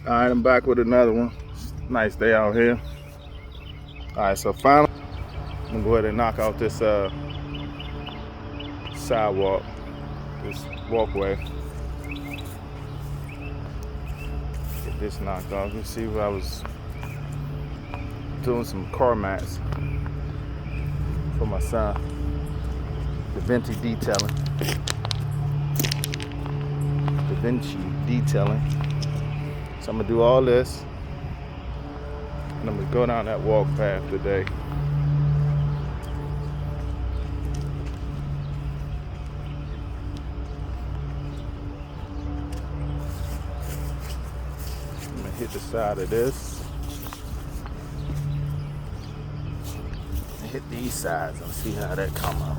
All right, I'm back with another one. Nice day out here. All right, so finally, I'm gonna go ahead and knock out this sidewalk, this walkway. Get this knocked off. You see where I was doing some car mats for my son. Da Vinci detailing. So I'm gonna do all this, and I'm gonna go down that walk path today. I'm gonna hit the side of this. And hit these sides and see how that come out.